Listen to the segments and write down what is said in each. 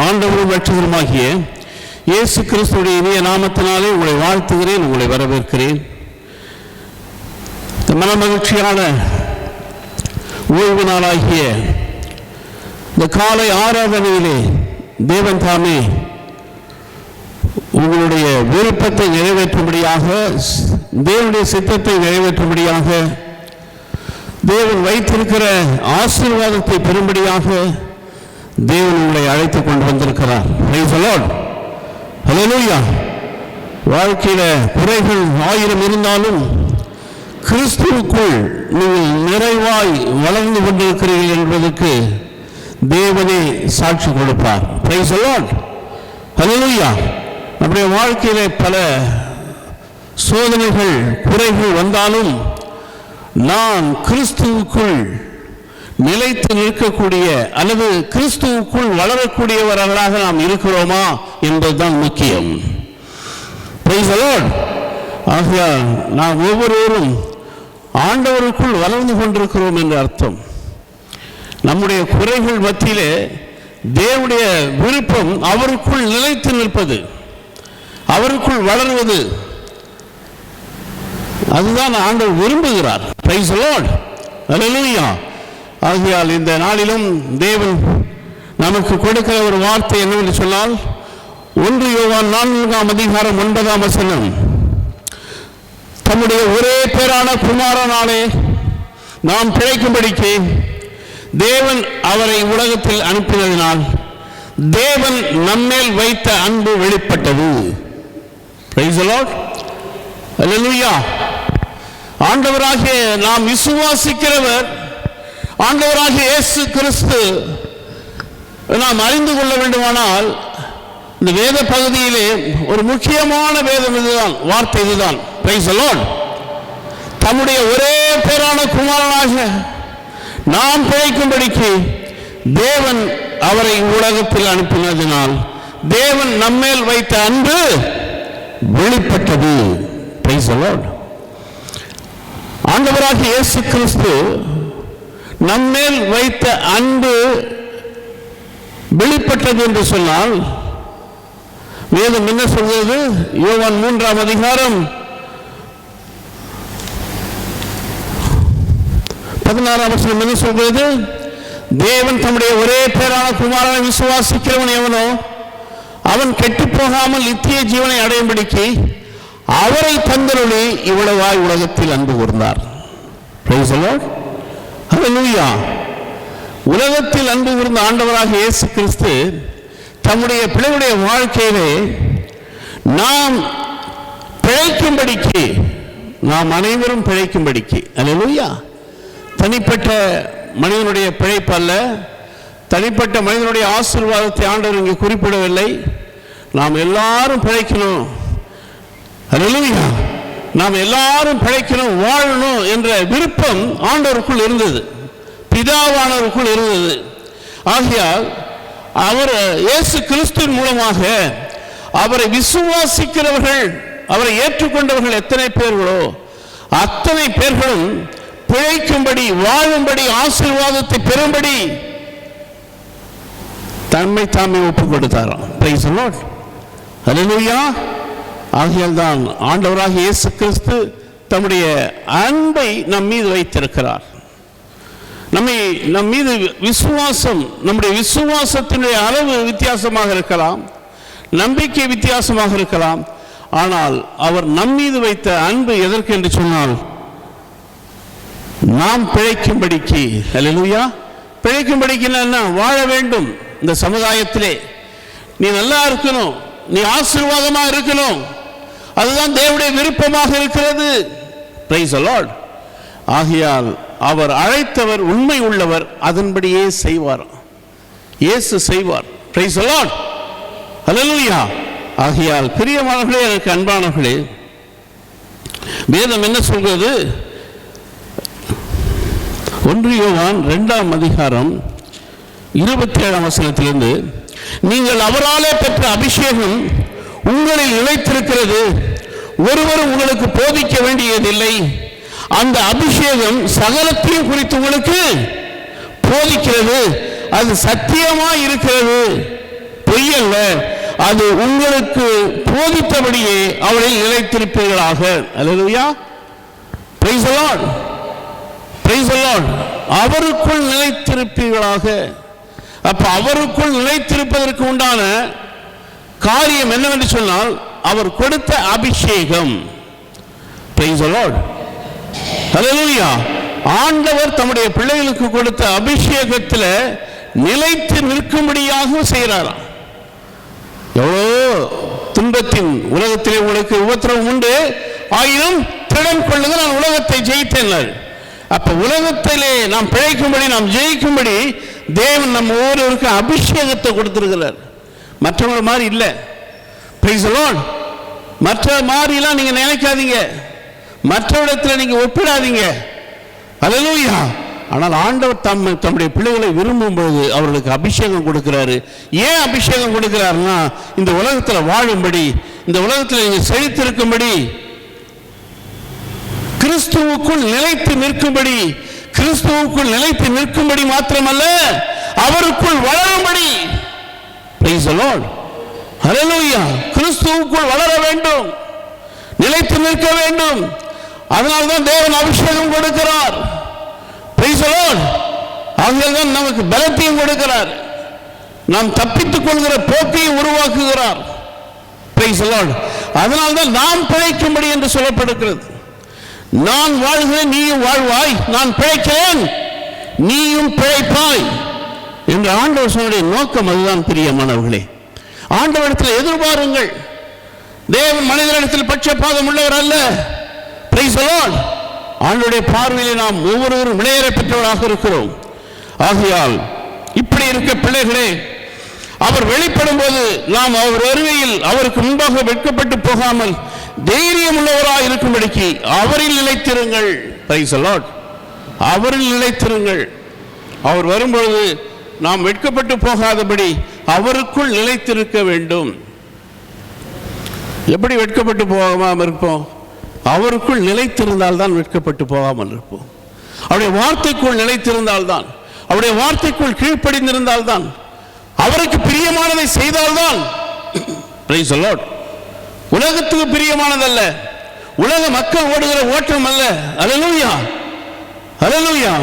ஆண்டவரும் இரட்சகருமாகிய இயேசு கிறிஸ்துவின் இனிய நாமத்தினாலே உங்களை வாழ்த்துகிறேன், உங்களை வரவேற்கிறேன். மனமகிழ்ச்சியான ஓய்வு நாளாகிய இந்த காலை ஆராதனையிலே தேவன் தாமே உங்களுடைய விருப்பத்தை நிறைவேற்றும்படியாக, தேவனுடைய சித்தத்தை நிறைவேற்றும்படியாக, தேவன் வைத்திருக்கிற ஆசீர்வாதத்தை பெறும்படியாக தேவன் உங்களை அழைத்துக் கொண்டு வந்திருக்கிறார். Praise the Lord. Hallelujah. வாழ்க்கையில குறைகள் 1000 இருந்தாலும் கிறிஸ்துவுக்குள் நீங்கள் நிறைவாய் வளர்ந்து கொண்டிருக்கிறீர்கள் என்பதற்கு தேவனே சாட்சி கொடுப்பார். Praise the Lord. Hallelujah. நம்முடைய வாழ்க்கையில பல சோதனைகள் குறைகள் வந்தாலும் நான் கிறிஸ்துவுக்குள் நிலைத்து நிற்கக்கூடிய அல்லது கிறிஸ்துவுக்குள் வளரக்கூடியவர்களாக நாம் இருக்கிறோமா என்பதுதான் முக்கியம். Praise the Lord. ஆகையால் நாம் ஒவ்வொருவரும் ஆண்டவருக்குள் வளர்ந்து கொண்டிருக்கிறோம் என்று அர்த்தம். நம்முடைய குறைகள் மத்தியிலே தேவனுடைய விருப்பம் அவருக்குள் நிலைத்து நிற்பது, அவருக்குள் வளர்வது. அதுதான் ஆண்டவர் விரும்புகிறார். Praise the Lord. Hallelujah. ஆகையால் இந்த நாளிலும் தேவன் நமக்கு கொடுக்கிற ஒரு வார்த்தை என்னவென்று சொன்னால், 1 யோவான் 4:9 தம்முடைய ஒரே பேரான குமாரனாலே நாம் பிழைக்கும்படிக்கு தேவன் அவரை உலகத்தில் அனுப்பினதினால் தேவன் நம்மேல் வைத்த அன்பு வெளிப்பட்டது. Praise the Lord. Hallelujah. ஆண்டவராகிய நாம் விசுவாசிக்கிறவர், ஆண்டவராகிய இயேசு கிறிஸ்து நாம் அறிந்து கொள்ள வேண்டுமானால் இந்த வேத பகுதியிலே ஒரு முக்கியமான வேதம் இதுதான், வார்த்தை இதுதான். Praise the Lord. தம்முடைய ஒரே பேரான குமாரனாக நாம் பிழைக்கும்படிக்கு தேவன் அவரை உலகத்தில் அனுப்பினதினால் தேவன் நம்மேல் வைத்த அன்பு வெளிப்பட்டது. Praise the Lord. ஆண்டவராகிய இயேசு கிறிஸ்து நம்மேல் வைத்த அன்பு வெளிப்பட்டது என்று சொன்னால் வேதம் என்ன சொல்கிறது? யோவான் 3:16 என்ன சொல்கிறது? தேவன் தம்முடைய ஒரே பேரான குமாரனை விசுவாசிக்கிறவன் எவனோ அவன் கெட்டு போகாமல் நித்திய ஜீவனை அடையும்படிக்கு அவரை தந்தருளி இவ்வளவாய் உலகத்தில் அன்பு கூர்ந்தார். Praise the Lord. Hallelujah. உலகத்தில் அன்பு கூர்ந்த ஆண்டவராக இயேசு கிறிஸ்து தம்முடைய பிள்ளைகளுடைய வாழ்க்கையிலே நாம் பிழைக்கும்படிக்கு, நாம் அனைவரும் பிழைக்கும்படிக்கு. Hallelujah. தனிப்பட்ட மனிதனுடைய பிழைப்பு அல்ல, தனிப்பட்ட மனிதனுடைய ஆசீர்வாதத்தை ஆண்டவர் இங்கே குறிப்பிடவில்லை. நாம் எல்லாரும் பிழைக்கணும். Hallelujah. நாம் எல்லாரும் பிழைக்கணும், வாழணும் என்ற விருப்பம் ஆண்டவருக்குள் இருந்தது, பிதாவானவருக்குள் இருந்தது. ஆகையால் அவர் இயேசு கிறிஸ்துவின் மூலமாக அவரை விசுவாசிக்கிறவர்கள், அவரை ஏற்றுக்கொண்டவர்கள் எத்தனை பேர்களோ அத்தனை பேர்களும் பிழைக்கும்படி, வாழும்படி, ஆசீர்வாதத்தை பெறும்படி தம்மை தாமே ஒப்புக் கொடுத்தாராம். Praise the Lord. Hallelujah. ஆகையால் தான் ஆண்டவராக இயேசு கிறிஸ்து தம்முடைய அன்பை நம் மீது வைத்திருக்கிறார். நம் மீது விசுவாசம், நம்முடைய விசுவாசத்தினுடைய அளவு வித்தியாசமாக இருக்கலாம், நம்பிக்கை வித்தியாசமாக இருக்கலாம். ஆனால் அவர் நம் மீது வைத்த அன்பு எதற்கு என்று சொன்னால் நாம் பிழைக்கும்படிக்கு. ஹல்லேலூயா. பிழைக்கும்படிக்கு என்ன? வாழ வேண்டும் இந்த சமுதாயத்திலே, நீ நல்லா இருக்கணும், நீ ஆசீர்வாதமாக இருக்கணும், அதுதான் தேவனுடைய விருப்பமாக இருக்கிறது. Praise the Lord. ஆகையால் அவர் அழைத்தவர் உண்மை உள்ளவர், அதன்படியே செய்வார். இயேசு செய்வார். Praise the Lord. Hallelujah. ஆகையால் பிரியமானவர்களே, எனக்கு அன்பானவர்களே, வேதம் என்ன சொல்கிறது? 1 யோவான் 2:27 நீங்கள் அவராலே பெற்ற அபிஷேகம் உங்களில் நிலைத்திருக்கிறது, ஒருவரும் உங்களுக்கு போதிக்க வேண்டியதில்லை, அந்த அபிஷேகம் சகலத்தையும் குறித்து உங்களுக்கு போதிக்கிறது, அது சத்தியமாய் இருக்கிறது. போல அது உங்களுக்கு போதித்தபடியே அவரில் நிலைத்திருப்பீர்களாக. அல்லேலூயா, praise the lord, praise the lord. அவருக்குள் நிலைத்திருப்பீர்களாக. அப்ப அவருக்குள் நிலைத்திருப்பதற்கு உண்டான காரியம் என்னவென்று சொன்னால் அவர் கொடுத்த அபிஷேகம். பிரைஸ் தி லார்ட், அல்லேலூயா. ஆண்டவர் தம்முடைய பிள்ளைகளுக்கு கொடுத்த அபிஷேகத்தில் நிலைத்து நிற்கும்படியாக செய்கிறாராம். எவ்வளோ துன்பத்தின் உலகத்திலே உங்களுக்கு உபத்திரவம் உண்டு, ஆயினும் திடன் கொள்ளுங்கள், நான் உலகத்தை ஜெயித்தேன். அப்ப உலகத்திலே நாம் பிழைக்கும்படி, நாம் ஜெயிக்கும்படி தேவன் நம்ம ஒவ்வொருவருக்கு அபிஷேகத்தை கொடுத்திருக்கிறார். மற்றவங்க மாதிரி இல்லை. Price the Lord. மற்ற மாதிரிலாம் நீங்க நினைக்காதீங்க, மற்ற இடத்துல நீங்க ஒப்பிடாதீங்க. அல்லேலூயா. ஆனால் ஆண்டவர் தம்முடைய பிள்ளைகளை விரும்பும் போது அவர்களுக்கு அபிஷேகம் கொடுக்கிறாரு. ஏன் அபிஷேகம் கொடுக்கிறாருன்னா இந்த உலகத்தில் வாழும்படி, இந்த உலகத்தில் நீங்க செழித்திருக்கும்படி, கிறிஸ்துவுக்குள் நிலைத்து நிற்கும்படி, கிறிஸ்துவுக்குள் நிலைத்து நிற்கும்படி மாத்திரமல்ல அவருக்குள் வளரும்படி. பிரைஸ் தி லார்ட், ஹல்லேலூயா. கிறிஸ்துவுக்குள் வளர வேண்டும், நிலைத்து நிற்க வேண்டும். அதனால்தான் தேவன் அபிஷேகம் கொடுக்கிறார். Price the Lord. ஆகையால் நமக்கு பலத்தையும் கொடுக்கிறார், நாம் தப்பித்துக் கொள்கிற போக்கையும் உருவாக்குகிறார். Price the Lord. அதனால்தான் நாம் பிழைக்கும்படி என்று சொல்லப்படுகிறது. நான் வாழ்கிறேன், நீயும் வாழ்வாய், நான் பிழைக்கிறேன், நீயும் பிழைப்பாய் என்று ஆண்டவர் சொன்ன நோக்கம் அதுதான். பிரியமானவர்களே, ஆண்டவரிடத்தில் எதிர்பாருங்கள். தேவன் மனிதனிடத்தில் பட்சபாதம் உள்ளவர் அல்ல. Price the Lord. ஆண்டவருடைய பார்வையில் நாம் ஒவ்வொருவரும் விளையேற பெற்றவராக இருக்கிறோம். ஆகையால் இப்படி இருக்க பிள்ளைகளே, அவர் வெளிப்படும் போது நாம் அவர் வருகையில் அவருக்கு முன்பாக வெட்கப்பட்டு போகாமல் தைரியம் உள்ளவராக இருக்கும்படிக்கு அவரில் நிலைத்திருங்கள். Praise the lord. அவரில் நிலைத்திருங்கள். அவர் வரும்பொழுது நாம் வெட்கப்பட்டு போகாதபடி அவருக்குள் நிலைத்திருக்க வேண்டும். எப்படி வெட்கப்பட்டு போகாமல் இருப்போம்? அவருக்குள் நிலைத்திருந்தால் தான் வெட்கப்பட்டு போகாமல் இருப்போம். அவருடைய வார்த்தைக்குள் நிலைத்திருந்தால் தான், அவருடைய வார்த்தைக்குள் கீழ்ப்படிந்திருந்தால் தான், அவருக்கு பிரியமானதை செய்தால்தான். Price the Lord. உலகத்துக்கு பிரியமானதல்ல, உலக மக்கள் ஓடுகிற ஓட்டம் அல்ல. அல்லேலூயா, அல்லேலூயா.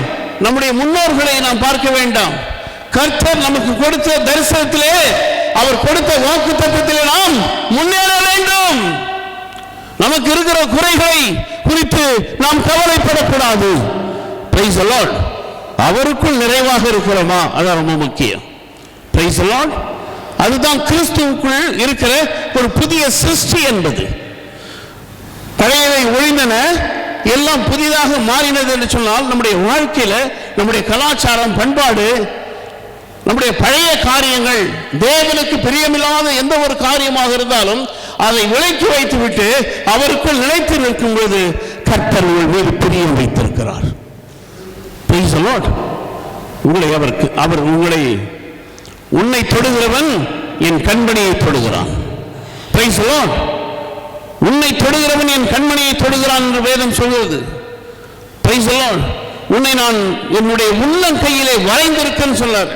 நம்முடைய முன்னோர்களை நாம் பார்க்க வேண்டாம். கர்த்தர் நமக்கு கொடுத்த தரிசனத்திலே, அவர் கொடுத்த வாக்குத்தத்தத்திலே நாம் முன்னேற வேண்டும். நமக்கு இருக்கிற குறைகளை குறித்து நாம் கவலைப்படக்கூடாது. Praise the lord. அவருக்குள் நிறைவாக இருக்கிறோமா, அதான் ரொம்ப முக்கியம். Praise the lord. அதுதான் கிறிஸ்துவுக்குள் இருக்கிற ஒரு புதிய சிருஷ்டி என்பது. பழையவை ஒழிந்தன, எல்லாம் புதிதாக மாறினது என்று சொன்னால், நம்முடைய வாழ்க்கையில நம்முடைய கலாச்சாரம், பண்பாடு, நம்முடைய பழைய காரியங்கள், தேவனுக்கு பிரியமில்லாத எந்த ஒரு காரியமாக இருந்தாலும் அதை விலக்கி வைத்துவிட்டு அவருக்குள் நிலைத்து நிற்கும் போது கர்த்தர் உங்கள் மீது பிரியம் வைத்திருக்கிறார். Price the Lord. அவர் உன்னை தொடுகிறவன் என் கண்மணியை தொடுகிறான். Price the Lord. உன்னை தொடுகிறவன் என் கண்மணியை தொடுகிறான் என்று வேதம் சொல்கிறது. Price the Lord. உன்னை நான் என்னுடைய உள்ளம் கையிலே வரைந்திருக்கேன்னு சொன்னார்.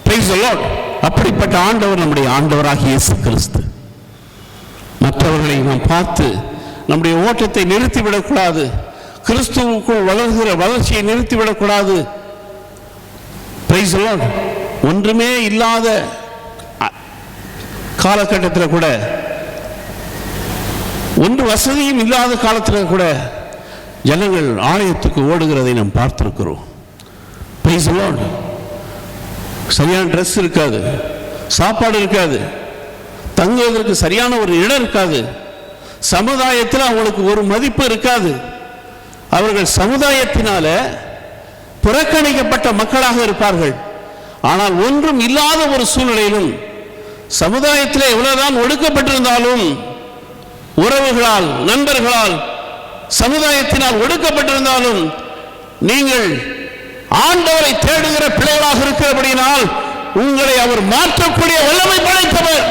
Price the Lord. அப்படிப்பட்ட ஆண்டவர் நம்முடைய ஆண்டவராகிய இயேசு கிறிஸ்து. மற்றவர்களை நாம் பார்த்து நம்முடைய ஓட்டத்தை நிறுத்திவிடக்கூடாது. கிறிஸ்துவுக்குள் வளர்கிற வளர்ச்சியை நிறுத்திவிடக்கூடாது. Price the Lord. ஒன்றுமே இல்லாத காலகட்டத்தில் கூட, ஒன்று வசதியும் இல்லாத காலத்தில் கூட ஜனங்கள் ஆலயத்துக்கு ஓடுகிறதை நாம் பார்த்திருக்கிறோம். Price the Lord. சரியான ட்ரெஸ் இருக்காது, சாப்பாடு இருக்காது, தங்குவதற்கு சரியான ஒரு இடம் இருக்காது, சமுதாயத்தில் அவங்களுக்கு ஒரு மதிப்பு இருக்காது. அவர்கள் சமுதாயத்தினால புறக்கணிக்கப்பட்ட மக்களாக இருப்பார்கள். ஆனால் ஒன்றும் இல்லாத ஒரு சூழ்நிலையிலும், சமுதாயத்தில் எவ்வளவுதான் ஒடுக்கப்பட்டிருந்தாலும், உறவுகளால், நண்பர்களால், சமுதாயத்தினால் ஒடுக்கப்பட்டிருந்தாலும், நீங்கள் ஆண்டவரை தேடுகிற பிள்ளைகளாக இருக்கிறபடியினால் உங்களை அவர் மாற்றக்கூடிய வல்லமை படைத்தவர்.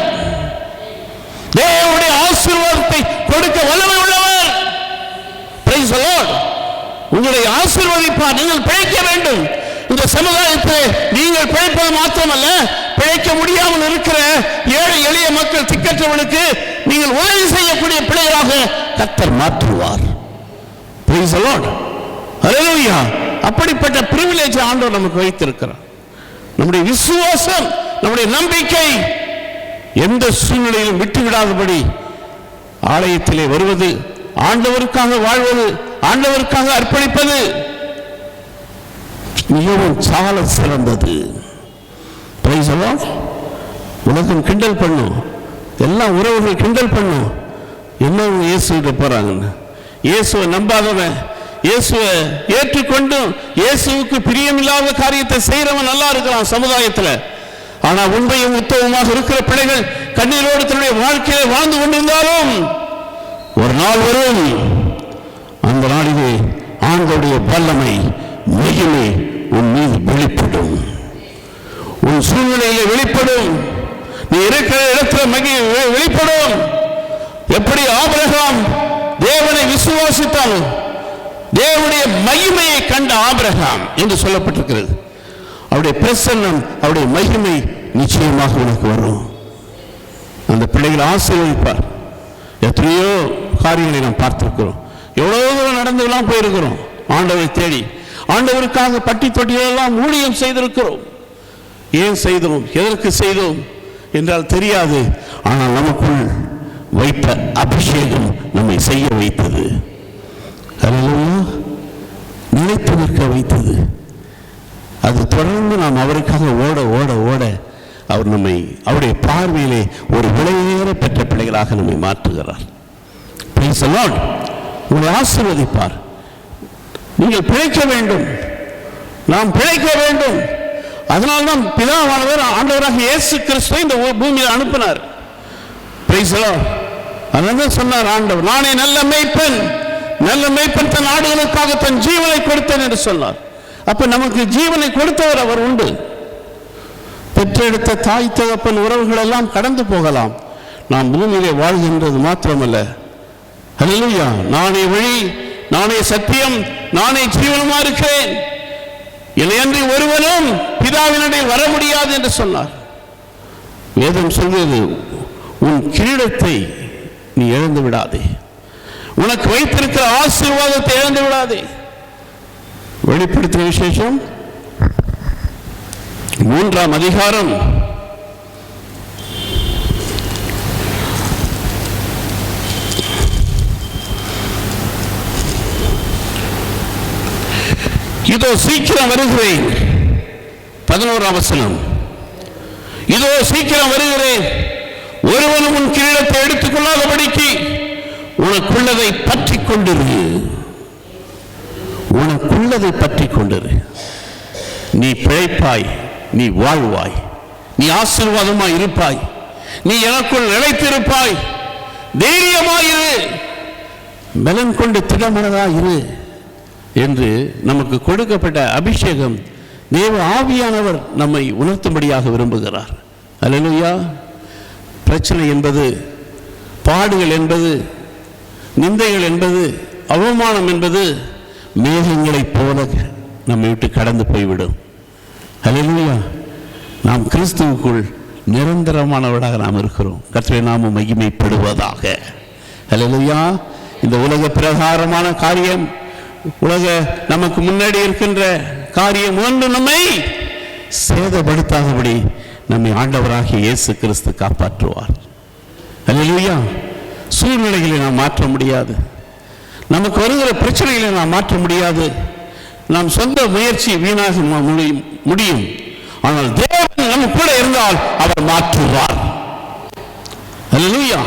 தேவனுடைய ஆசீர்வாதத்தை கொடுக்க வல்லமை உள்ளவர். Price the Lord. உங்களை ஆசீர்வதிப்பார். நீங்கள் பிழைக்க வேண்டும். இந்த சமுதாயத்தை நீங்கள் பிழைப்பது மாத்திரமல்ல, பிழைக்க முடியாமல் இருக்கிற மக்கள் திக்கற்றவனுக்கு நீங்கள் உதவி செய்யக்கூடிய பிள்ளைகளாக கர்த்தர் மாற்றுவார். Praise the Lord. Hallelujah. அப்படிப்பட்ட பிரிவிலேஜ் ஆண்டவர் நமக்கு வைத்திருக்கிறார். நம்முடைய விசுவாசம், நம்முடைய நம்பிக்கை எந்த சூழ்நிலையிலும் விட்டுவிடாதபடி ஆலயத்திலே வருவது, ஆண்டவருக்காக வாழ்வது, ஆண்டவருக்காக அர்ப்பணிப்பது மிகவும் சால சிறந்தது. Praise the Lord. உலகம் கிண்டல் பண்ணும், எல்லா உறவுகள் கிண்டல் பண்ணும், என்ன இயேசுகிட்ட போறாங்கன்னு. இயேசுவை நம்பாதவன், இயேசுவை ஏற்றுக்கொண்டு இயேசுவுக்கு பிரியமில்லாத காரியத்தை செய்யறவன் நல்லா இருக்கிறான் சமுதாயத்தில். ஆனா உண்மையும் உத்தமமாக இருக்கிற பிள்ளைகள் கண்ணீரோடு தன்னுடைய வாழ்க்கையை வாழ்ந்து கொண்டிருந்தாலும் ஒரு நாள் வரும், அந்த நாளிலே ஆண்டவருடைய வல்லமை மகிமை உன் மீது வெளிப்படும், உன் சூழ்நிலையிலே வெளிப்படும், நீ இருக்கிற இடத்துல வெளிப்படும். எப்படி ஆபிரகாம் தேவனை விசுவாசித்தால் தேவனுடைய மகிமையை கண்ட ஆபிரகாம் என்று சொல்லப்பட்டிருக்கிறது. அவருடைய பிரசன்னம், அவருடைய மகிமை நிச்சயமாக உனக்கு வரும். அந்த பிள்ளைகளை ஆசீர்வதிப்பார். எத்தனையோ காரியங்களை நாம் பார்த்திருக்கிறோம், எவ்வளவு தூரம் நடந்துலாம் போயிருக்கிறோம். ஆண்டவரை தேடி ஆண்டவருக்காக பட்டி தொட்டியெல்லாம் ஊழியம் செய்திருக்கிறோம். ஏன் செய்தோம், எதற்கு செய்தோம் என்றால் தெரியாது. ஆனால் நமக்குள் வைத்த அபிஷேகம் நம்மை செய்ய வைத்தது, நிலைத்து நிற்க வைத்தது. அது தொடர்ந்து நாம் அவருக்காக ஓட ஓட ஓட அவர் நம்மை அவருடைய பார்வையிலே ஒரு விலையேற பெற்ற பிள்ளைகளாக நம்மை மாற்றுகிறார். Praise the Lord. உங்களை ஆசீர்வதிப்பார். நீங்கள் பிழைக்க வேண்டும், நாம் பிழைக்க வேண்டும். அதனால்தான் பிதாவானவர் ஆண்டவராக இயேசு கிறிஸ்துவை இந்த பூமியில் அனுப்பினார். Praise the Lord. அதான் சொன்னார் ஆண்டவர், நானே நல்ல மேய்ப்பன், நல்ல மேய்ப்பன் தன் ஆடுகளுக்காக தன் ஜீவனை கொடுத்தேன் என்று சொன்னார். அப்ப நமக்கு ஜீவனை கொடுத்தவர் அவர் உண்டு. பெற்றெடுத்த தாய் தகப்பன் உறவுகள் எல்லாம் கடந்து போகலாம், நாம் பூமியிலே வாழ்கின்றது மாத்திரமல்ல. ஹல்லேலூயா. நானே வழி, நானே சத்தியம், நானே ஜீவனுமா இருக்கிறேன், இல்லையன்றி ஒருவனும் பிதாவினிடையே வர முடியாது என்று சொன்னார். வேதம் சொல்வது, உன் கிரீடத்தை நீ இழந்து விடாதே, உனக்கு வைத்திருக்கிற ஆசீர்வாதத்தை இழந்து விடாதே. வெளிப்படுத்தின விசேஷம் 3ஆம் அதிகாரம் 'இதோ சீக்கிரம் வருகிறேன்'. 11ஆம் வசனம், இதோ சீக்கிரம் வருகிறேன், ஒருவனும் உன் கிரீடத்தை எடுத்துக் கொள்ளாதபடிக்கு உனக்குள்ளதை பற்றி கொண்டிரு, உனக்குள்ளதை பற்றி கொண்டிரு. நீ பிழைப்பாய், நீ வாழ்வாய், நீ ஆசீர்வாதமாய் இருப்பாய், நீ எனக்குள் நிலைத்திருப்பாய். தைரியமாயிரு, பலன் கொண்டு திடமனதாயிரு என்று நமக்கு கொடுக்கப்பட்ட அபிஷேகம் தேவ ஆவியானவர் நம்மை உணர்த்தும்படியாக விரும்புகிறார். அல்லேலூயா. பிரச்சனை என்பது, பாடுகள் என்பது, நிந்தைகள் என்பது, அவமானம் என்பது மேகங்களைப் போல நம்மை விட்டு கடந்து போய்விடும். அல்லேலூயா. நாம் கிறிஸ்துவுக்குள் நிரந்தரமானவர்களாக நாம் இருக்கிறோம். கர்த்தருடைய நாமம் மகிமைப்படுவதாக. அல்லேலூயா. இந்த உலக பிரகாரமான காரியம், உலக நமக்கு முன்னாடி இருக்கின்ற காரியம் ஒன்று நம்மை சேதப்படுத்தாதபடி நம்மை ஆண்டவராகிய இயேசு கிறிஸ்து காப்பாற்றுவார். அல்லேலூயா. சூழ்நிலைகளை நாம் மாற்ற முடியாது, நமக்கு வருகிற பிரச்சனைகளை நாம் மாற்ற முடியாது, நாம் சொந்த முயற்சி வீணாக முடியும். ஆனால் தேவன் நம்ம கூட இருந்தால் அவர் மாற்றுவார். அல்லேலூயா.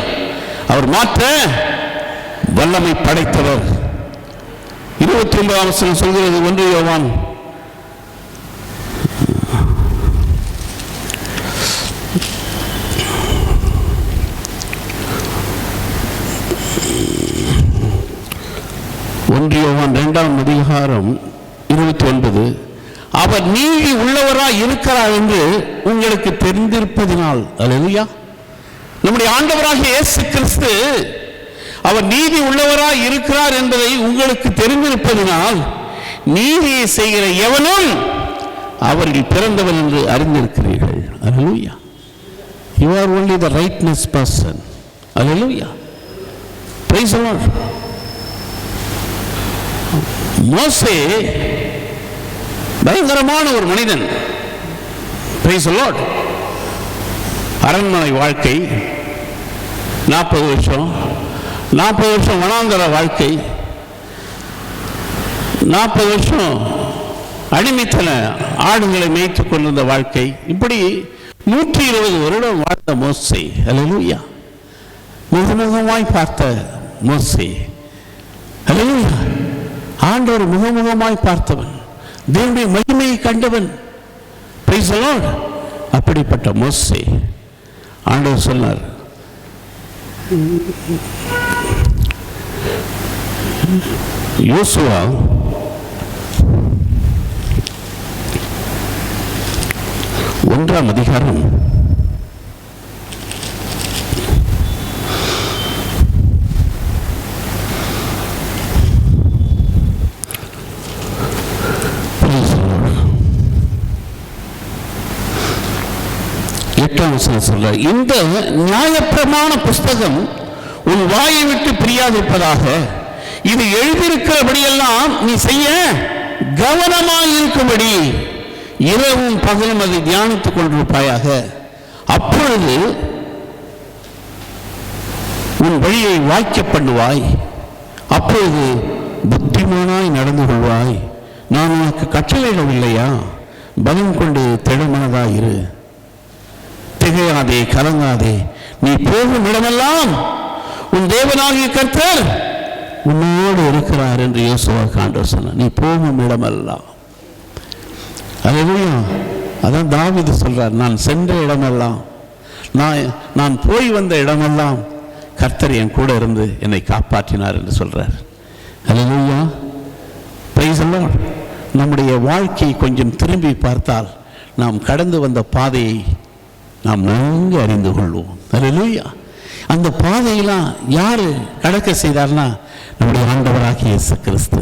அவர் மாற்ற வல்லமை படைத்தவர். 29ஆம் வசனம் சொல்கிறது, 1 யோவான் 2ஆம் அதிகாரம் 29, அவர் நீதி உள்ளவராய் இருக்கிறார் என்று உங்களுக்கு தெரிந்திருப்பதினால். அல்லேலூயா. நம்முடைய ஆண்டவராகிய இயேசு கிறிஸ்து அவர் நீதி உள்ளவராய் இருக்கிறார் என்பதை உங்களுக்கு தெரிந்திருப்பதினால் நீதியை செய்கிற எவனும் அவர்கள் பிறந்தவன் என்று அறிந்திருக்கிறீர்கள். அல்லேலூயா. You are only the rightness person. Hallelujah. Praise the Lord. மோசே பயங்கரமான ஒரு மனிதன். Praise the Lord. அரண்மனை வாழ்க்கை 40 வருஷம் வனாந்தர வாழ்க்கை, 40 வருஷம் அடிமைத்தன ஆடுகளை மேய்த்து கொண்டிருந்த வாழ்க்கை, இப்படி 120 வருடம் வாழ்ந்த மோசே. ஹல்லேலூயா. முகமுகமாய் பார்த்த மோசே. ஹல்லேலூயா. ஆண்டவர் முகமுகமாய் பார்த்தவன், தேவனுடைய மகிமையை கண்டவன். Price the Lord. அப்படிப்பட்ட மோசே ஆண்டவர் சொன்னார், யோசுவா 1ஆம் அதிகாரம் 8ஆம் வசனம் சொல்ல, இந்த நியாயப்பிரமாண புஸ்தகம் உன் வாயை விட்டு பிரியாதிருப்பதாக, இது எழுதியிருக்கிறபடியெல்லாம் நீ செய்ய கவனமாயிருக்கும்படி இரவும் பகலும் அதை தியானித்துக் கொண்டிருப்பாயாக. அப்பொழுது உன் வழியை வாய்க்க பண்ணுவாய், அப்பொழுது புத்திமானாய் நடந்து கொள்வாய். நான் உனக்கு கட்டளையிடவில்லையா? பலம் கொண்டு தெளிமனதாயிரு, திகையாதே, கலங்காதே. நீ போகும் இடமெல்லாம் உன் தேவனாகிய கர்த்தர் உன்னோடு இருக்கிறார் என்று யோசுவா ஆண்டவர் சொன்னார். நீ போகும் இடமெல்லாம். அல்லேலூயா. அதான் தாவீது சொல்றார், நான் சென்ற இடமெல்லாம், நான் போய் வந்த இடமெல்லாம் கர்த்தர் என் கூட இருந்து என்னை காப்பாற்றினார் என்று சொல்றார். அல்லேலூயா. Praise the lord. நம்முடைய வாழ்க்கையை கொஞ்சம் திரும்பி பார்த்தால் நாம் கடந்து வந்த பாதையை நாம் நன்கு அறிந்து கொள்வோம். அல்லேலூயா. அந்த பாதையெல்லாம் யாரு கடக்க செய்தார்னா நம்முடைய ஆண்டவராகிய இயேசு கிறிஸ்து.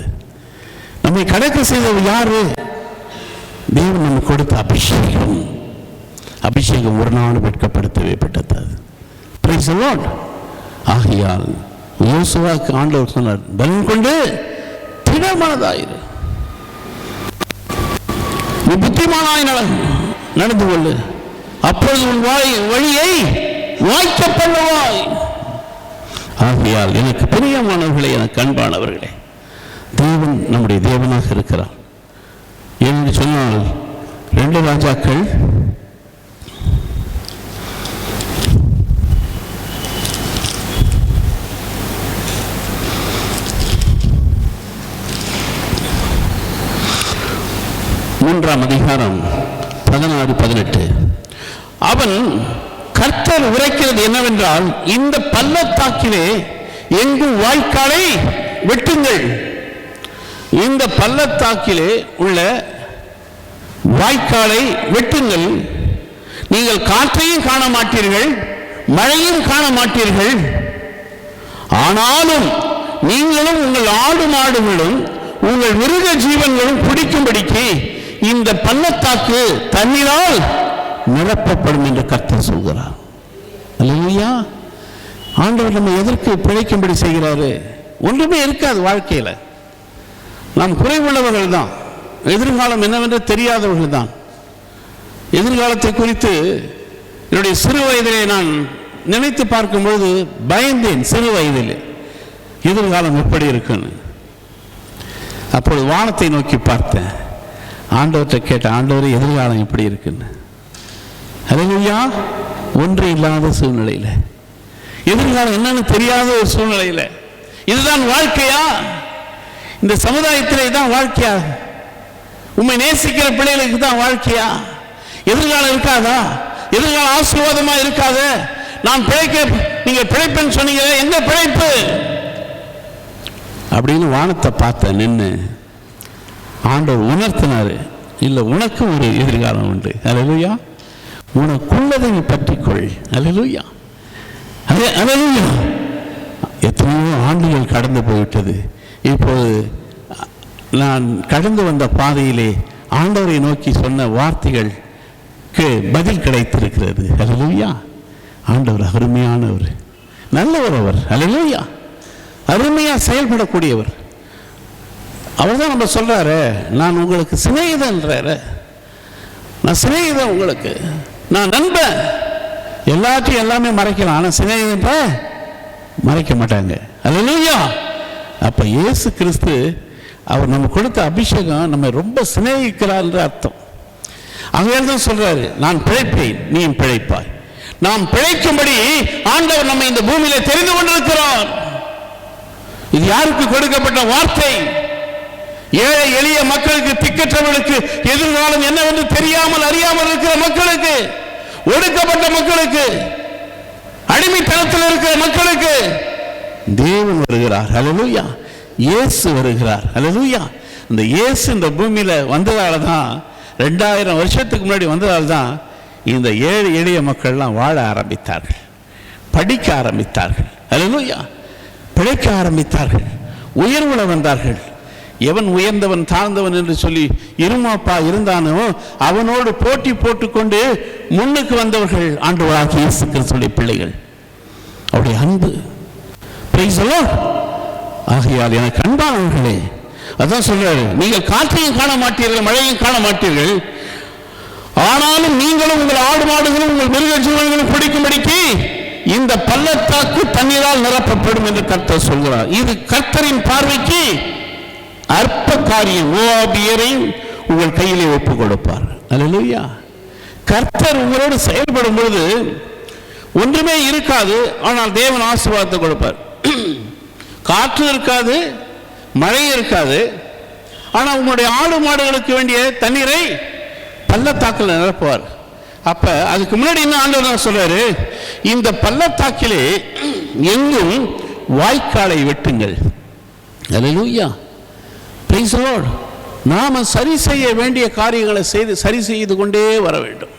நம்மை கடக்க செய்தவர் யாரு? தேவன் நமக்கு கொடுத்த அபிஷேகம். அபிஷேகம் ஒரு நாள் வெட்கப்படுத்தவே பட்டது. Price the Lord. ஆகையால் யோசுவாவுக்கு ஆண்டவர் சொன்னார், பலன் கொண்டு திடமனதாயிரு, நீ புத்திமானாய் நடந்து கொள்ளு, அப்பொழுது உன் வழியை வாய்க்க பண்ணுவாய். ஆகையால் எனக்கு பிரியமானவர்களே, எனக்கு அன்பானவர்களே, தேவன் நம்முடைய தேவனாக இருக்கிறார். என்று சொன்னால் 2 ராஜாக்கள் 3ஆம் அதிகாரம் 16-18. அவன் கர்த்தர் உரைக்கிறது என்னவென்றால், இந்த பள்ளத்தாக்கிலே எங்கும் வாய்க்காலை வெட்டுங்கள். இந்த பள்ளத்தாக்கிலே உள்ள வாய்க்காலை வெட்டுங்கள். நீங்கள் காற்றையும் காண மாட்டீர்கள், மழையும் காண மாட்டீர்கள். ஆனாலும் நீங்களும் உங்கள் ஆடு மாடுகளும் உங்கள் மிருக ஜீவன்களும் குடிக்கும்படிக்கு இந்த பள்ளத்தாக்கு தண்ணீரால் நிரப்பப்படும் என்று கர்த்தர் சொல்கிறார். அல்லேலூயா. ஆண்டவர் நம்ம எதற்கு பிழைக்கும்படி செய்கிறாரு? ஒன்றுமே இருக்காது வாழ்க்கையில். நாம் குறைவுள்ளவர்கள் தான், எதிர்காலம் என்னவென்று தெரியாதவர்கள் தான். எதிர்காலத்தை குறித்து என்னுடைய சிறு வயதிலே நான் நினைத்து பார்க்கும்போது பயந்தேன். சிறு வயதில் எதிர்காலம் எப்படி இருக்குன்னு. அப்பொழுது வானத்தை நோக்கி பார்த்தேன், ஆண்டவர்கிட்ட கேட்டேன், ஆண்டவர் எதிர்காலம் எப்படி இருக்குன்னு. அல்லேலூயா. ஒன்று இல்லாத சூழ்நிலையில், எதிர்காலம் என்னன்னு தெரியாத ஒரு சூழ்நிலையில், இதுதான் வாழ்க்கையா? இந்த சமுதாயத்திலே தான் வாழ்க்கையா? உண்மை நேசிக்கிற பிள்ளைகளுக்கு தான் வாழ்க்கையா? எதிர்காலம் இருக்காதா? எதிர்காலம் ஆசீர்வாதமா இருக்காத? நான் பிழைக்க, நீங்க பிழைப்புன்னு சொன்னீங்க, எங்க பிழைப்பு அப்படின்னு வானத்தை பார்த்த நின்று ஆண்டவர் உணர்த்தினாரு, இல்லை உனக்கு ஒரு எதிர்காலம் உண்டு. அல்லேலூயா. உனக்குள்ளதை நீ பற்றிக்கொள். அல்லேலூயா. அல்லேலூயா. எத்தனையோ ஆண்டுகள் கடந்து போய்விட்டது. இப்போது நான் கடந்து வந்த பாதையிலே ஆண்டவரை நோக்கி சொன்ன வார்த்தைகளுக்கு பதில் கிடைத்திருக்கிறது. அல்லேலூயா. ஆண்டவர் அருமையானவர், நல்லவர். அவர் அல்லேலூயா, அருமையாக செயல்படக்கூடியவர். அவர் தான் நம்ம சொல்றாரு, நான் உங்களுக்கு சிநேகிதன்றாரு. நான் சிநேகிதன், உங்களுக்கு நான் நண்பன். எல்லாத்தையும் எல்லாமே மறைக்கலாம், ஆனால் சிநேகிதன்ற மறைக்க மாட்டாங்க. அல்லேலூயா. அப்ப இயேசு கிறிஸ்து அவர் நம்ம கொடுத்த அபிஷேகம் நம்ம ரொம்ப சிநேகிக்கிறார் என்ற அர்த்தம். அங்கே தான் சொல்றாரு, நான் பிழைப்பேன் நீயும் பிழைப்பாய். நாம் பிழைக்கும்படி ஆண்டவர் நம்ம இந்த பூமியில தெரிந்து கொண்டிருக்கிறார். இது யாருக்கு கொடுக்கப்பட்ட வார்த்தை? ஏழை எளிய மக்களுக்கு, திக்கற்றவர்களுக்கு, எதிர்காலம் என்னவென்று தெரியாமல் அறியாமல் இருக்கிற மக்களுக்கு, ஒடுக்கப்பட்ட மக்களுக்கு, அடிமைத்தனத்தில் இருக்கிற மக்களுக்கு தேவன் வருகிறார். அல்லேலூயா. இயேசு வருகிறார். அல்லேலூயா. இந்த இயேசு இந்த பூமியில வந்ததால தான், 2000 வருஷத்துக்கு முன்னாடி வந்ததால் தான் இந்த ஏழை எளிய மக்கள்லாம் வாழ ஆரம்பித்தார்கள், படிக்க ஆரம்பித்தார்கள். அல்லேலூயா. பிழைக்க ஆரம்பித்தார்கள், உயர்வுல வந்தார்கள். எவன் உயர்ந்தவன் தாழ்ந்தவன் என்று சொல்லி இருமாப்பா இருந்தானோ அவனோடு போட்டி போட்டுக்கொண்டு முன்னுக்கு வந்தவர்கள் ஆண்டவராகிய இயேசு கிறிஸ்துவின் பிள்ளைகள். அவருடைய அன்பு. Price the Lord. ஆகையால் எனக்கு அன்பானவர்களே, அதான் சொல்றாரு, நீங்கள் காற்றையும் காண மாட்டீர்கள், மழையும் காண மாட்டீர்கள், ஆனாலும் நீங்களும் உங்கள் ஆடு மாடுகளும் உங்கள் மிருக ஜீவன்களும் பிடிக்கும்படிக்கு இந்த பள்ளத்தாக்கு தண்ணீரால் நிரப்பப்படும் என்று கர்த்தர் சொல்கிறார். இது கர்த்தரின் பார்வைக்கு அற்ப காரியம். மோவாபியரை உங்கள் கையிலே ஒப்புக் கொடுப்பார். அல்லேலூயா. கர்த்தர் உங்களோடு செயல்படும் பொழுது ஒன்றுமே இருக்காது, ஆனால் தேவன் ஆசீர்வாதத்தை கொடுப்பார். காற்று இருக்காது, மழை இருக்காது, ஆனால் உங்களுடைய ஆடு மாடுகளுக்கு வேண்டிய தண்ணீரை பள்ளத்தாக்கில் நிரப்புவார். அப்ப அதுக்கு முன்னாடி என்ன ஆண்டவர் சொல்றாரு, இந்த பள்ளத்தாக்கிலே எங்கும் வாய்க்காலை வெட்டுங்கள். அல்லேலூயா. Praise the Lord. நாம சரி செய்ய வேண்டிய காரியங்களை செய்து சரி செய்து கொண்டே வர வேண்டும்.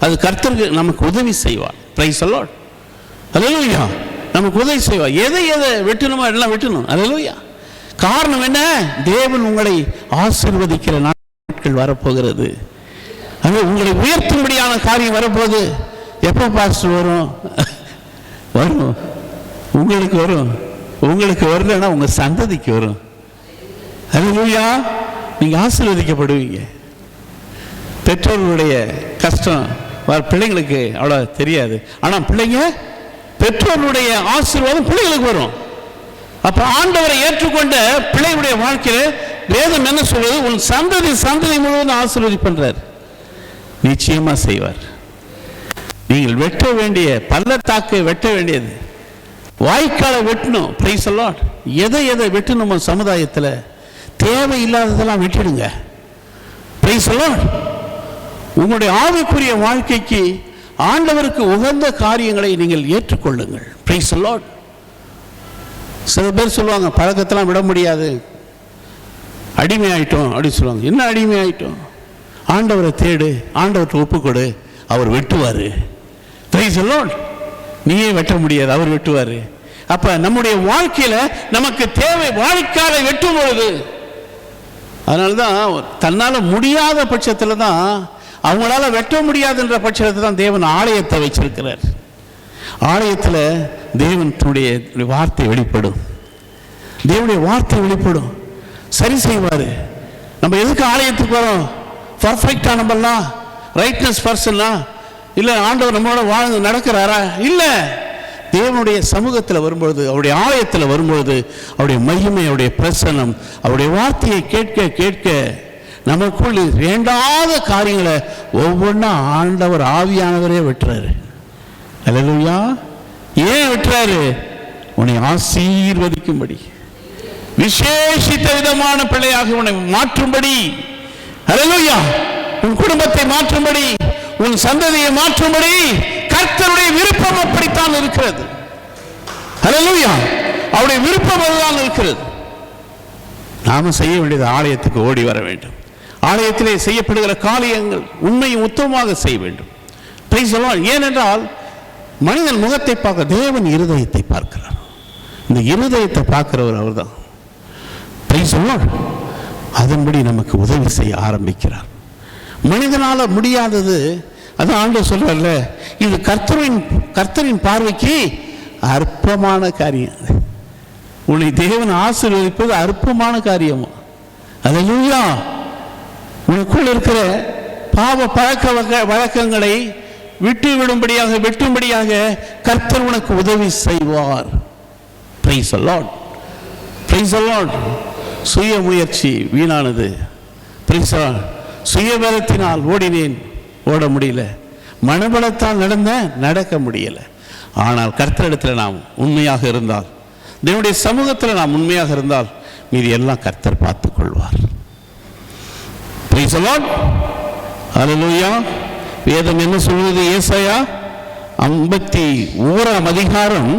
அது கர்த்தருக்கு நமக்கு உதவி செய்வார். Praise the lord. அல்லேலூயா. நமக்கு உதவி செய்வார். எதை வெட்டணுமோ எல்லாம் வெட்டணும். அல்லேலூயா. காரணம் என்ன? தேவன் உங்களை ஆசீர்வதிக்கிற நாட்கள் வரப்போகிறது. அது உங்களை உயர்த்தும்படியான காரியம் வரப்போகுது. எப்போ பாஸ்டர் வரும்? வரும், உங்களுக்கு வரும். உங்களுக்கு வரலன்னா உங்க சந்ததிக்கு வரும். அல்லேலூயா. நீங்க ஆசீர்வதிக்கப்படுவீங்க. பெற்றோர்களுடைய கஷ்டம் பிள்ளைங்களுக்கு அவ்வளோ தெரியாது, ஆனால் பிள்ளைங்க பெற்றோருடைய ஆசீர்வாதம் பிள்ளைகளுக்கு வரும். அப்ப ஆண்டவரை ஏற்றுக்கொண்ட பிள்ளைகளுடைய வாழ்க்கையில வேதம் என்ன சொல்வது? உன் சந்ததி முழுவதும் ஆசீர்வதிப்பன்றார். நிச்சயமா செய்வார். நீங்கள் வெட்ட வேண்டிய பள்ளத்தாக்கை வெட்ட வேண்டியது, வாய்க்காலை வெட்டணும். Price the Lord. எதை வெட்டணுமோ சமுதாயத்தில் தேவையில்லாததெல்லாம் வெட்டிடுங்க. Price the Lord. உங்களுடைய ஆவிக்குரிய வாழ்க்கைக்கு ஆண்டவருக்கு உகந்த காரியங்களை நீங்கள் ஏற்றுக்கொள்ளுங்கள். Price the Lord. சில பேர் சொல்லுவாங்க, பழக்கத்தெல்லாம் விட முடியாது, அடிமையாயிட்டோம் அப்படின்னு சொல்லுவாங்க. என்ன அடிமையாயிட்டோம்? ஆண்டவரை தேடு, ஆண்டவர்கிட்ட ஒப்புக்கொடு, அவர் வெட்டுவார். Price the Lord. நீயே வெட்ட முடியாது, அவர் வெட்டுவார். அப்ப நம்முடைய வாழ்க்கையில நமக்கு தேவை வாய்க்காலை வெட்டும் பொழுது, அதனால்தான் தன்னால முடியாத பட்சத்தில் தான், அவங்களால வெட்ட முடியாதுன்ற பட்சத்தில் தான் தேவன் ஆலயத்தை வச்சிருக்கிறார். ஆலயத்தில் தேவனுடைய வார்த்தை வெளிப்படும். தேவனுடைய வார்த்தை வெளிப்படும், சரி செய்வார். நம்ம எதுக்கு ஆலயத்துக்கு வரோம்? பர்ஃபெக்டா நம்மலாம் ரைட்னஸ் பர்சனா? இல்லை ஆண்டவர் நம்மளோட வாழ்ந்து நடக்கிறாரா? இல்லை. தேவனுடைய சமூகத்தில் வரும்பொழுது, அவருடைய ஆலயத்தில் வரும்பொழுது, அவருடைய மகிமை, அவருடைய பிரசன்னம், அவருடைய வார்த்தையை கேட்க கேட்க நமக்குள் வேண்டாத காரியங்களை ஒவ்வொன்றா ஆண்டவர் ஆவியானவரே வெட்டுறாரு. அல்லேலூயா. ஏன் வெட்டுறாரு? உன்னை ஆசீர்வதிக்கும்படி, விசேஷித்த விதமான பிள்ளையாக உன்னை மாற்றும்படி. அல்லேலூயா. உன் குடும்பத்தை மாற்றும்படி, உன் சந்ததியை மாற்றும்படி கர்த்தருடைய விருப்பம் அப்படித்தான் இருக்கிறது. அல்லேலூயா. அவருடைய விருப்பம் அதுதான் இருக்கிறது. நாம செய்ய வேண்டியது ஆலயத்துக்கு ஓடி வர வேண்டும். ஆலயத்திலே செய்யப்படுகிற காரியங்கள் உண்மையும் உத்தமமாக செய்ய வேண்டும். Price the Lord. ஏனென்றால் மனிதன் முகத்தை பார்க்க, தேவன் இருதயத்தை பார்க்கிறார். இந்த இருதயத்தை பார்க்கிறவர் அவர்தான். Price the Lord. அதன்படி நமக்கு உதவி செய்ய ஆரம்பிக்கிறார். மனிதனால முடியாதது அதான் ஆண்டவர் சொல்றாருல்ல, இது கர்த்தரின் பார்வைக்கு அற்பமான காரியம். உன்னை தேவன் ஆசீர்வதிப்பது அற்பமான காரியம். அல்லேலூயா. உனக்குள் இருக்கிற பாவ பழக்க வழக்கங்களை வெட்டும்படியாக கர்த்தர் உனக்கு உதவி செய்வார். Praise the lord, praise the Lord. சுய முயற்சி வீணானது. Price the Lord. சுயபலத்தினால் ஓடினேன், ஓட முடியல. மனபலத்தால் நடக்க முடியல. ஆனால் கர்த்தரிடத்தில் நாம் உண்மையாக இருந்தால், தேவனுடைய சமூகத்தில் நாம் உண்மையாக இருந்தால், மீது எல்லாம் கர்த்தர் பார்த்துக் கொள்வார். Praise the lord. ஹல்லேலூயா. வேதம் என்ன சொல்வது? ஏசாயா 51 அதிகாரம்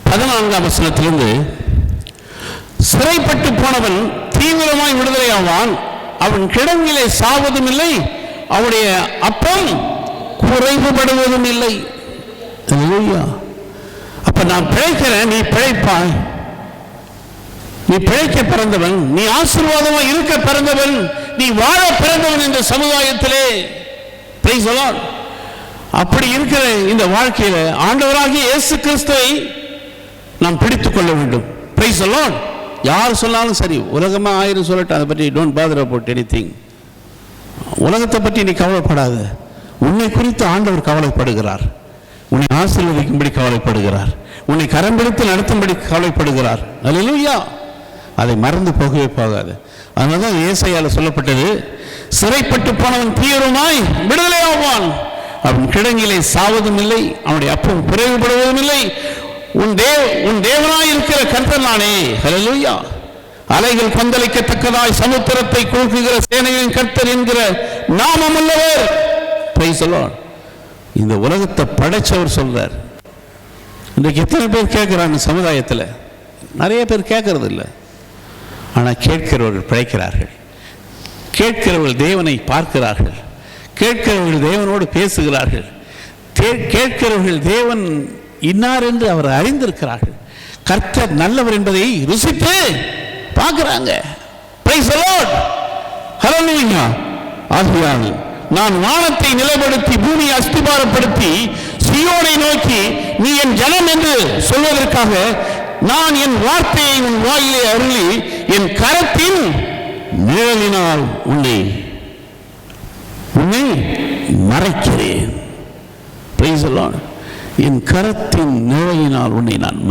14 வசனத்திலிருந்து, சிறைப்பட்டு போனவன் தீவிரமாய் விடுதலை ஆவான், அவன் கிடங்கிலே சாவதும் இல்லை, அவனுடைய அப்பம் குறைவுபடுவதும் இல்லை. அப்ப நான் பிழைக்கிறேன், நீ பிழைப்பாய். நீ பிழைக்க பிறந்தவன், நீ ஆசீர்வாதமாக இருக்க பிறந்தவன், நீ வாழ பிறந்தவன் இந்த சமுதாயத்திலே. Price the Lord. அப்படி இருக்கிற இந்த வாழ்க்கையில ஆண்டவராகிய இயேசு கிறிஸ்துவை நாம் பிடித்துக் கொள்ள வேண்டும். Price the Lord. யார் சொன்னாலும் சரி, உலகமா 1000 சொல்லட்டும், அதை பற்றி டோன்ட் பாதர் அபவுட் எனிதிங். உலகத்தை பற்றி நீ கவலைப்படாத. உன்னை குறித்து ஆண்டவர் கவலைப்படுகிறார். உன்னை ஆசீர்வதிக்கும்படி கவலைப்படுகிறார். உன்னை கரம் பிடித்து நடத்தும்படி கவலைப்படுகிறார். அல்லேலூயா. அதை மறந்து போகவே போகாது. அதனால்தான் ஏசாயால சொல்லப்பட்டது, சிறைப்பட்டு போனவன் தீவிரமாய் விடுதலை ஆவான், அவன் கிடங்கிலே சாவதும் இல்லை, அவனுடைய அப்பம் குறைவுபடுவதும் இல்லை. உன் தேவனாய் இருக்கிற கர்த்தர் நானே. ஹல்லேலூயா. அலைகள் கொந்தளிக்கத்தக்கதாய் சமுத்திரத்தை குலுக்குகிற சேனையின் கர்த்தர் என்கிற நாமம் உள்ளவர். Price the Lord. இந்த உலகத்தை படைச்சவர் சொல்றார். இன்றைக்கு எத்தனை பேர் கேட்கிறாங்க சமுதாயத்தில்? நிறைய பேர் கேட்கறது இல்லை. ஆனால் கேட்கிறவர்கள் பிழைக்கிறார்கள். கேட்கிறவர்கள் தேவனை பார்க்கிறார்கள். கேட்கிறவர்கள் தேவனோடு பேசுகிறார்கள். கேட்கிறவர்கள் தேவன் இன்னார் என்று அவர் அறிந்திருக்கிறார்கள். கர்த்தர் நல்லவர் என்பதை ருசித்து பார்க்கிறாங்க. Praise the lord. ஹல்லேலூயா. ஆகையால் நான் வானத்தை நிலைப்படுத்தி பூமியை அஸ்திபாரப்படுத்தி சீயோனை நோக்கி நீ என் ஜனம் என்று சொல்வதற்காக நான் என் வார்த்தையை உன் வாயிலே அருளி என் கரத்தின் நிழலினால் உன்னை மறைக்கிறேன். Price the Lord. என் கரத்தின் நிழலினால் உன்னை நான்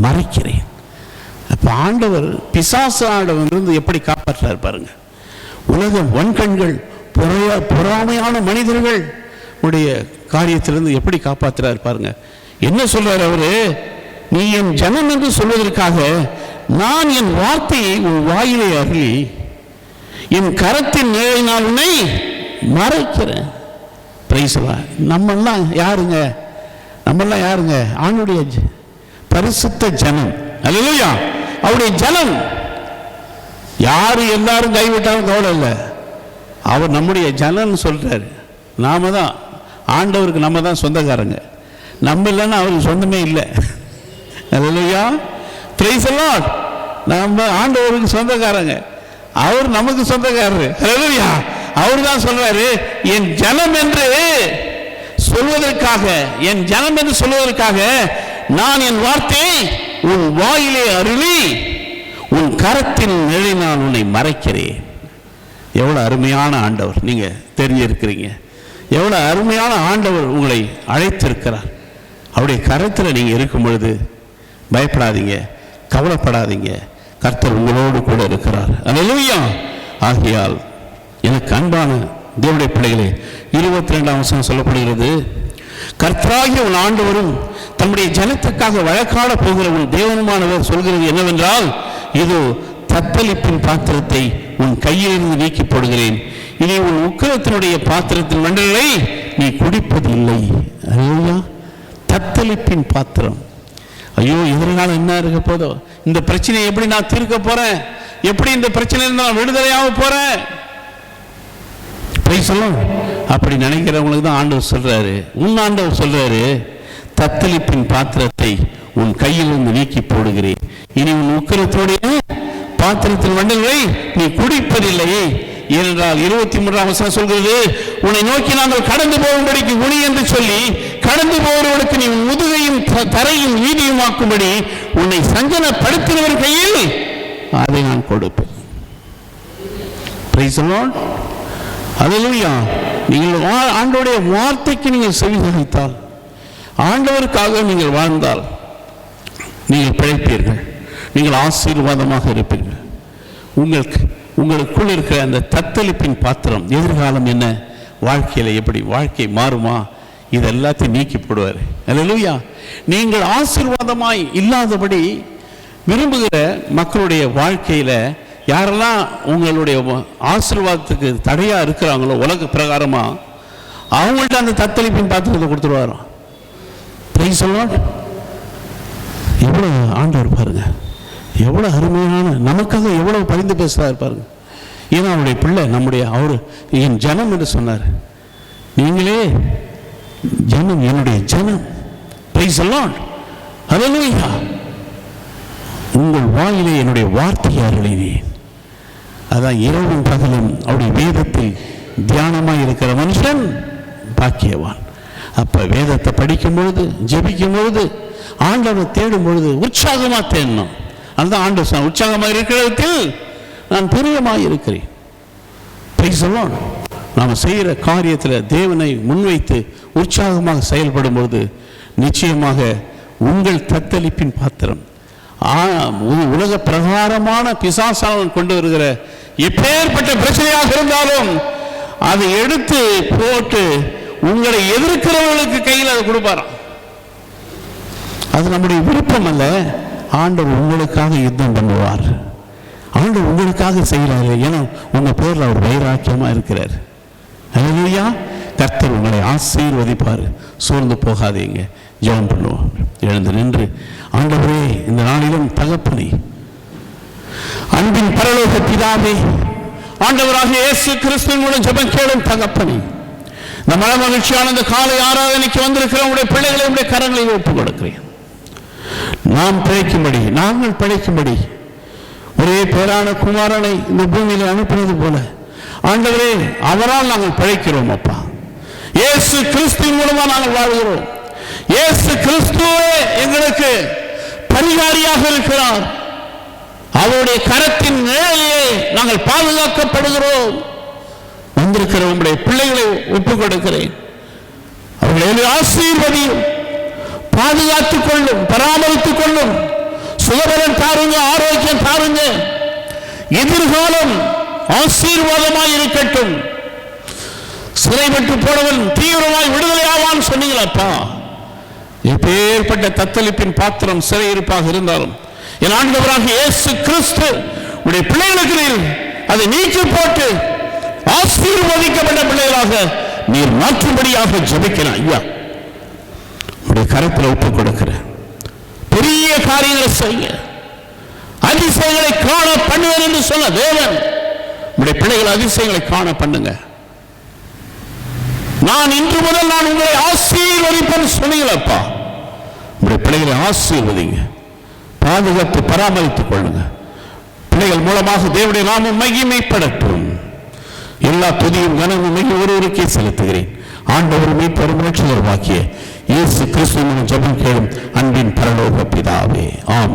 மறைக்கிறேன். அப்ப ஆண்டவர் பிசாசானவனிலிருந்து எப்படி காப்பாற்றார் பாருங்க. உலகம் வன்கண்கள் பொறாமையான மனிதர்கள் உடைய காரியத்திலிருந்து எப்படி காப்பாற்றுறார் பாருங்க. என்ன சொல்றார் அவரு? நீ என் ஜனம் என்று சொல்வதற்காக நான் என் வார்த்தையை உன் வாயிலே அருளி என் கரத்தின் நிழலினால் உன்னை மறைக்கிறேன். Price the Lord. நம்மெல்லாம் யாருங்க? ஆண்டுடைய பரிசுத்த ஜனம். அல்லேலூயா. அவருடைய ஜனம். யாரு எல்லாரும் கைவிட்டாலும் கவலை இல்லை, அவர் நம்முடைய ஜனம்னு சொல்றாரு. நாம தான் ஆண்டவருக்கு, நம்ம தான் சொந்தக்காரங்க. நம்ம இல்லைன்னா அவருக்கு சொந்தமே இல்லை. அல்லேலூயா. Praise the lord. நம்ம ஆண்டவருக்கு சொந்தக்காரங்க, அவர் நமக்கு சொந்தக்காரரு. அல்லேலூயா. அவர் தான் சொல்றாரு, என் ஜனம் என்று சொல்வதற்காக நான் என் வார்த்தையை உன் வாயிலே அருளி உன் கரத்தின் நிழலினால் உன்னை மறைக்கிறேன். எவ்வளவு அருமையான ஆண்டவர் நீங்க தெரிஞ்சிருக்கிறீங்க. எவ்வளவு அருமையான ஆண்டவர் உங்களை அழைத்திருக்கிறார். அவருடைய கரத்தில் நீங்க இருக்கும் பொழுது பயப்படாதீங்க, கவலைப்படாதீங்க. கர்த்தர் உங்களோடு கூட இருக்கிறார். அல்லேலூயா. ஆகையால் எனக்கு அன்பான தேவனுடைய பிள்ளைகளே, 22ஆம் வசனம் சொல்லப்படுகிறது, கர்த்தராகிய உன் ஆண்டவரும் தம்முடைய ஜனத்துக்காக வழக்காட போகிற உன் தேவனுமானவர் சொல்கிறது என்னவென்றால், இதோ தத்தளிப்பின் பாத்திரத்தை உன் கையிலிருந்து நீக்கி போடுகிறேன், இனி உன் உக்கிரத்தினுடைய பாத்திரத்தின் மண்டலை நீ குடிப்பதில்லை. அல்லேலூயா. தத்தளிப்பின் பாத்திரம். ஐயோ, எதிர்கால என்ன இருக்க போதோ, இந்த பிரச்சனையை எப்படி நான் தீர்க்க போறேன், எப்படி இந்த பிரச்சனையிலிருந்து நான் விடுதலையாக போறேன், அப்படி நினைக்கிறவங்களுக்கு தான் ஆண்டவர் சொல்றாரு, உன் ஆண்டவர் சொல்றாரு, தத்தளிப்பின் பாத்திரத்தை உன் கையிலிருந்து நீக்கி போடுகிறேன். இனி உன் உக்கிரத்தோடைய பாத்திரத்தின் வண்டல்களை நீ குடிப்பதில்லையே. ஏனென்றால் 23ஆம் வசனம் சொல்கிறது, உன்னை நோக்கி நாங்கள் கடந்து போகும்படிக்கு குனி என்று சொல்லி கடந்து போகிறவர்களுக்கு நீ முதுகையும் தரையும் வீதியுமாக்கும்படி உன்னை சஞ்சலப்படுத்தினவர் கையில் அதை நான் கொடுப்பேன். Praise the lord. ஹல்லேலூயா. நீங்கள் ஆண்டவருடைய வார்த்தைக்கு நீங்கள் செவிசாய்த்தால், ஆண்டவருக்காக நீங்கள் வாழ்ந்தால் நீங்கள் பிழைப்பீர்கள், நீங்கள் ஆசீர்வாதமாக இருப்பீர்கள். உங்களுக்குள் இருக்கிற அந்த தத்தளிப்பின் பாத்திரம், எதிர்காலம் என்ன, வாழ்க்கையில் எப்படி வாழ்க்கை மாறுமா, இது எல்லாத்தையும் நீக்கி போடுவார். ஹல்லேலூயா. நீங்கள் ஆசீர்வாதமாய் இல்லாதபடி விரும்புகிற மக்களுடைய வாழ்க்கையில் யாரெல்லாம் உங்களுடைய ஆசீர்வாதத்துக்கு தடையா இருக்கிறாங்களோ உலக பிரகாரமா, அவங்கள்ட்ட அந்த தத்தளிப்பின் பாத்திரத்தை கொடுத்துருவாராம். Price the Lord. எவ்வளவு ஆண்டவர் பாருங்க, எவ்வளவு அருமையான, நமக்காக எவ்வளவு பரிந்து பேசுறாரு பாருங்க. ஏன்னா அவருடைய பிள்ளை, அவரு என் ஜனம் என்று சொன்னார். நீங்களே ஜனம், என்னுடைய ஜனம். Praise the lord. ஹல்லேலூயா. உங்கள் வாயிலே என்னுடைய வார்த்தையை அருளினேன். அதான் இரவும் பகலும் அவருடைய வேதத்தில் தியானமாக இருக்கிற மனுஷன் பாக்கியவான். அப்ப வேதத்தை படிக்கும் பொழுது, ஜெபிக்கும் பொழுது, ஆண்டவரை தேடும் பொழுது உற்சாகமா தேடணும். அதுதான் ஆண்டவர் சொன்னார், உற்சாகமாக இருக்கிறதில் நான் பிரியமாக இருக்கிறேன். Price the Lord. நாம் செய்கிற காரியத்தில் தேவனை முன்வைத்து உற்சாகமாக செயல்படும் பொழுது நிச்சயமாக உங்கள் தத்தளிப்பின் பாத்திரம், உலக பிரகாரமான பிசாசானவன் கொண்டு வருகிற எப்பேற்பட்ட பிரச்சனையாக இருந்தாலும் அதை எடுத்து போட்டு உங்களை எதிர்க்கிறவர்களுக்கு கையில் அதை கொடுப்பாராம். அது நம்முடைய விருப்பம் அல்ல. ஆண்டவர் உங்களுக்காக யுத்தம் பண்ணுவார். ஆண்டவர் உங்களுக்காக செய்கிறாரு. ஏன்னா உங்க பேர்ல அவர் வைராக்கியமா இருக்கிறார். ஹல்லேலூயா. கர்த்தர் உங்களை ஆசீர்வதிப்பார். சோர்ந்து போகாதீங்க. ஜெபம் பண்ணுவோம். எழுந்து நின்று, ஆண்டவரே, இந்த நாளிலும் தகப்பனே, அன்பின் பரலோக பிதாவே, ஆண்டவராக இயேசு கிறிஸ்துவின் மூலம் ஜெபம் கேளும் தகப்பனே, இந்த மன மகிழ்ச்சியான இந்த காலை ஆராதனைக்கு வந்திருக்கிற உங்களுடைய பிள்ளைகளை உங்களுடைய கரங்களை ஒப்புக் கொடுக்கிறேன். நாம் பிழைக்கும்படி, நாங்கள் பிழைக்கும்படி ஒரே பேரான குமாரனை இந்த பூமியில அனுப்பினது போல ஆண்டவரே, அவரால் நாங்கள் பிழைக்கிறோம். அப்பா, இயேசு கிறிஸ்துவின் மூலமா நாங்கள் வாழ்கிறோம். இயேசு கிறிஸ்துவே எங்களுக்கு பரிகாரியாக இருக்கிறார். அவருடைய கரத்தின் நிழலிலே நாங்கள் பாதுகாக்கப்படுகிறோம். வந்திருக்கிற உங்களுடைய பிள்ளைகளை ஒப்புக் கொடுக்கிறேன். அவர்களை ஆசீர்வதியும், பாதுகாத்துக் கொள்ளும், பராமரித்துக் கொள்ளும். சுகபலன் தாருங்க, ஆரோக்கியம் தாருங்க. எதிர்காலம் ஆசீர்வாதமாய் இருக்கட்டும். சிறைப்பட்டு போனவன் தீவிரமாய் விடுதலை ஆவான் சொன்னீங்களப்பா. எப்பேற்பட்ட தத்தளிப்பின் பாத்திரம் சிறையிருப்பாக இருந்தாலும் என் ஆண்டவராக இயேசு கிறிஸ்து உடைய பிள்ளைகளுக்கு அதை நீக்கி போட்டு ஆசீர்வதிக்கப்பட்ட பிள்ளைகளாக நீர் மாற்றும்படியாக ஜெபிக்கிறேன். ஐயா, உடைய கரத்தில் ஒப்புக் கொடுக்கிற பெரிய காரியங்களை செய்ய, அதிசயங்களை காண பண்ணுவேன் என்று சொன்ன தேவன் உடைய பிள்ளைகள் அதிசயங்களை காண பண்ணுங்க. நான் இன்று முதல் நான் உங்களை ஆசீர்வதிப்பேன் சொன்னீங்களப்பா. உங்களுடைய பிள்ளைகளை ஆசீர்வதிங்க, பாதுகாத்து பராமரித்துக் கொள்ளுங்க. பிள்ளைகள் மூலமாக தேவனுடைய நாமம் மகிமைப்படட்டும். எல்லா துதியும் கனமும் ஒருவருக்கே செலுத்துகிறேன். ஆண்டவர் மீட்பர் ரட்சகர் வாக்கிய இயேசு கிறிஸ்துவின் ஜெபம் கேளும் அன்பின் பரலோக பிதாவே. ஆம்.